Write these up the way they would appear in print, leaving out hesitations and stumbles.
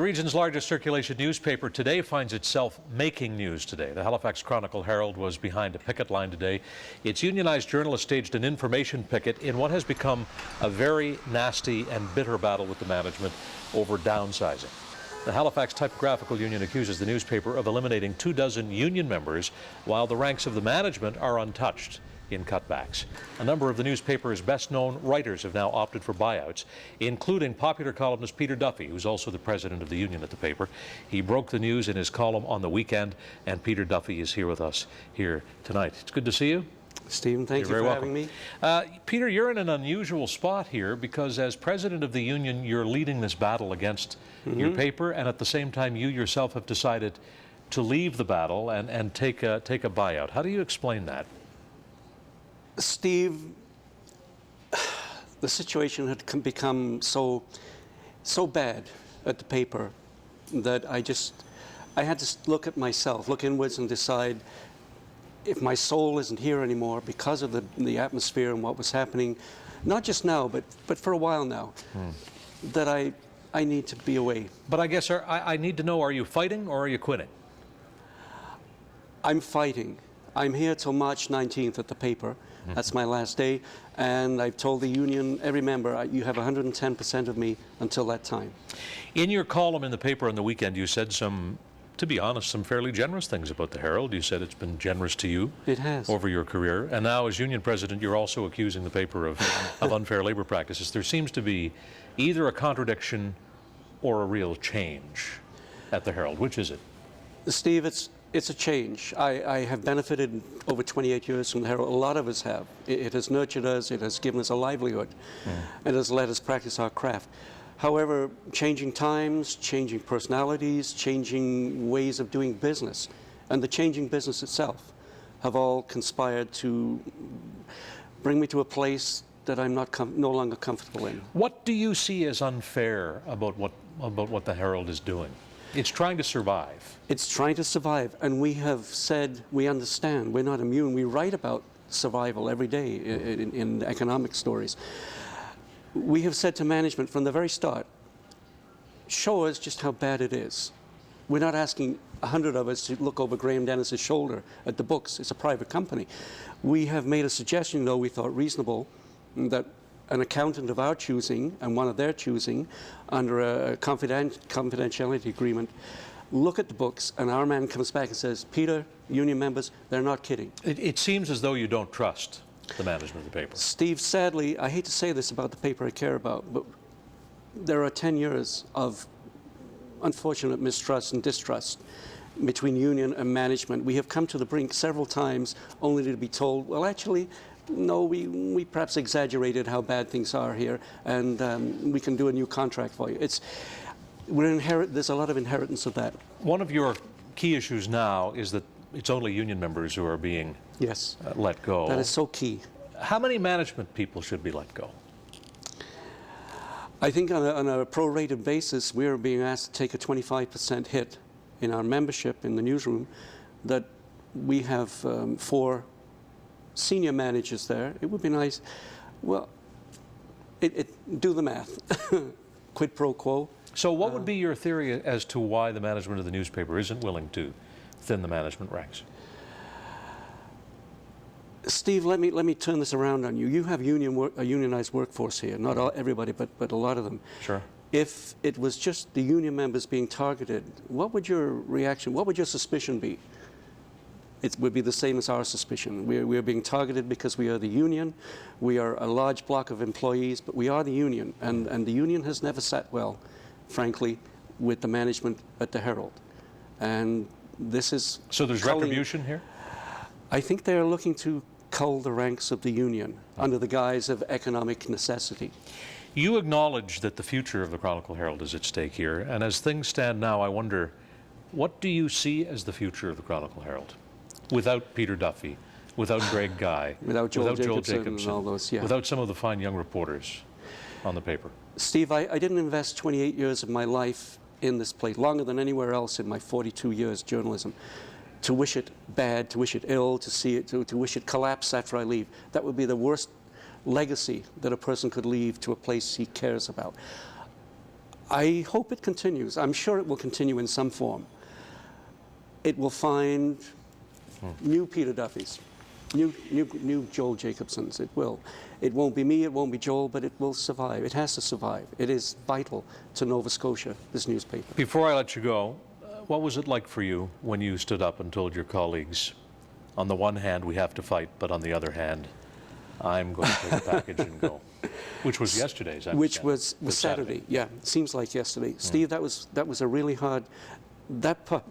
The region's largest circulation newspaper today finds itself making news today. The Halifax Chronicle Herald was behind a picket line today. Its unionized journalists staged an information picket in what has become a very nasty and bitter battle with the management over downsizing. The Halifax Typographical Union accuses the newspaper of eliminating 24 union members while the ranks of the management are untouched in cutbacks. A number of the newspaper's best-known writers have now opted for buyouts, including popular columnist Peter Duffy, who's also the president of the union at the paper. He broke the news in his column on the weekend, and Peter Duffy is here with us here tonight. It's good to see you. Stephen, thank you for having me. Peter, you're in an unusual spot here because as president of the union, you're leading this battle against your paper, and at the same time, you yourself have decided to leave the battle and take a buyout. How do you explain that? Steve, the situation had become so bad at the paper that I had to look at myself, look inwards and decide if my soul isn't here anymore because of the atmosphere and what was happening, not just now, but for a while now, that I need to be away. But I guess I need to know, are you fighting or are you quitting? I'm fighting. I'm here till March 19th at the paper. That's my last day, and I've told the union, every member, you have 110% of me until that time. In your column in the paper on the weekend, you said to be honest, some fairly generous things about the Herald. You said it's been generous to you. It has. Over your career. And now as union president, you're also accusing the paper of unfair labor practices. There seems to be either a contradiction or a real change at the Herald. Which is it? Steve, it's a change. I have benefited over 28 years from the Herald. A lot of us have. It has nurtured us. It has given us a livelihood. It has let us practice our craft. However, changing times, changing personalities, changing ways of doing business, and the changing business itself have all conspired to bring me to a place that I'm no longer comfortable in. What do you see as unfair about what the Herald is doing? It's trying to survive. It's trying to survive, and we have said we understand. We're not immune. We write about survival every day in economic stories. We have said to management from the very start, show us just how bad it is. We're not asking 100 of us to look over Graham Dennis's shoulder at the books. It's a private company. We have made a suggestion, though we thought reasonable, that an accountant of our choosing and one of their choosing under a confidentiality agreement look at the books, and our man comes back and says, Peter, union members, they're not kidding. It seems as though you don't trust the management of the paper. Steve, sadly, I hate to say this about the paper I care about, but there are 10 years of unfortunate mistrust and distrust between union and management. We have come to the brink several times only to be told, well, actually, no, we perhaps exaggerated how bad things are here, and we can do a new contract for you. There's a lot of inheritance of that. One of your key issues now is that it's only union members who are being let go. That is so key. How many management people should be let go? I think on a prorated basis, we're being asked to take a 25% hit in our membership in the newsroom, that we have 4 senior managers there. It would be nice. Well, do the math. Quid pro quo. So what would be your theory as to why the management of the newspaper isn't willing to thin the management ranks? Steve, let me turn this around on you. You have a unionized workforce here, not everybody, but a lot of them. Sure. If it was just the union members being targeted, what would your reaction, what would your suspicion be? It would be the same as our suspicion. We're being targeted because we are the union. We are a large block of employees, but we are the union. And the union has never sat well, frankly, with the management at the Herald. And this is... So there's retribution here? I think they're looking to cull the ranks of the union under the guise of economic necessity. You acknowledge that the future of the Chronicle Herald is at stake here. And as things stand now, I wonder, what do you see as the future of the Chronicle Herald? Without Peter Duffy, without Greg Guy, without Joel Jacobson and all those, without some of the fine young reporters on the paper. Steve, I didn't invest 28 years of my life in this place, longer than anywhere else in my 42 years journalism, to wish it bad, to wish it ill, to see it, to wish it collapse after I leave. That would be the worst legacy that a person could leave to a place he cares about. I hope it continues. I'm sure it will continue in some form. It will find new Peter Duffys, new Joel Jacobsons. It will. It won't be me, it won't be Joel, but it will survive. It has to survive. It is vital to Nova Scotia, this newspaper. Before I let you go, what was it like for you when you stood up and told your colleagues, on the one hand, we have to fight, but on the other hand, I'm going to take a package and go? Which was yesterday's, I Which understand. was Saturday. Yeah, it seems like yesterday. Steve, that was a really hard, that part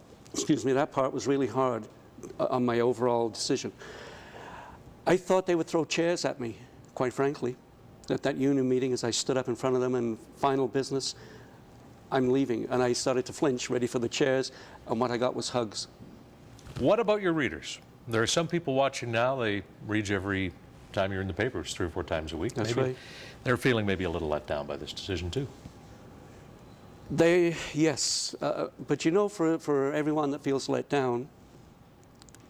was really hard on my overall decision. I thought they would throw chairs at me, quite frankly, at that union meeting as I stood up in front of them and final business, I'm leaving. And I started to flinch, ready for the chairs, and what I got was hugs. What about your readers? There are some people watching now, they read you every time you're in the papers, 3 or 4 times a week. That's maybe right. They're feeling maybe a little let down by this decision too. Yes, but you know, for everyone that feels let down,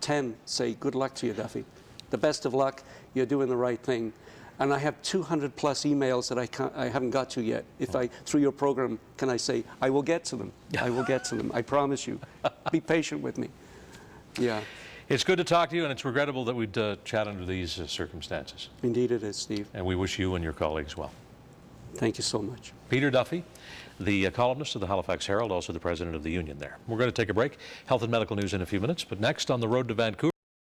10 say, good luck to you, Duffy. The best of luck, you're doing the right thing. And I have 200 plus emails that I haven't got to yet. If through your program, can I say, I will get to them. I will get to them, I promise you. Be patient with me. Yeah. It's good to talk to you, and it's regrettable that we'd chat under these circumstances. Indeed it is, Steve. And we wish you and your colleagues well. Thank you so much. Peter Duffy, the columnist of the Halifax Herald, also the president of the union there. We're going to take a break. Health and medical news in a few minutes, but next on the road to Vancouver.